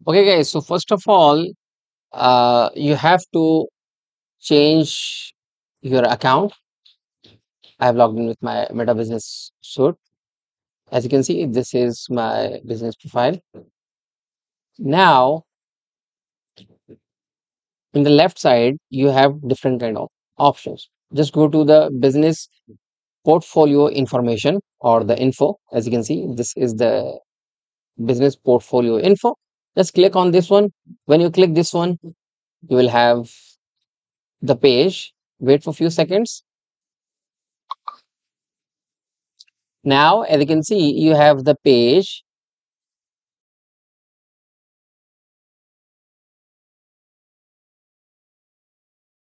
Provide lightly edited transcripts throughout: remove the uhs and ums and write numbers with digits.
Okay, guys. So first of all, you have to change your account. I have logged in with my Meta Business Suite. As you can see, this is my business profile. Now, in the left side, you have different kind of options. Just go to the business portfolio information or the info. As you can see, this is the business portfolio info. Just click on this one. When you click this one, you will have the page. Wait for a few seconds. Now, as you can see, you have the page.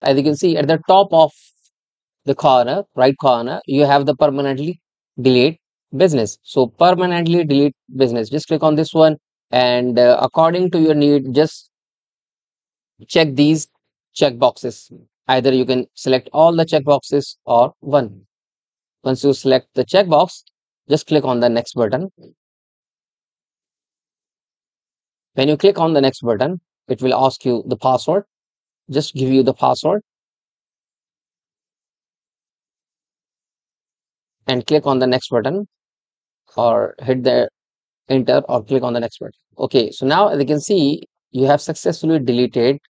As you can see at the top of the corner, right corner, you have the permanently delete business. So permanently delete business. Just click on this one, and according to your need, just check these check boxes. Either you can select all the check boxes or one. Once you select the checkbox, just click on the next button. When you click on the next button, it will ask you the password. Just give you the password and click on the next button, or hit the enter or click on the next button. Okay, so now as you can see, you have successfully deleted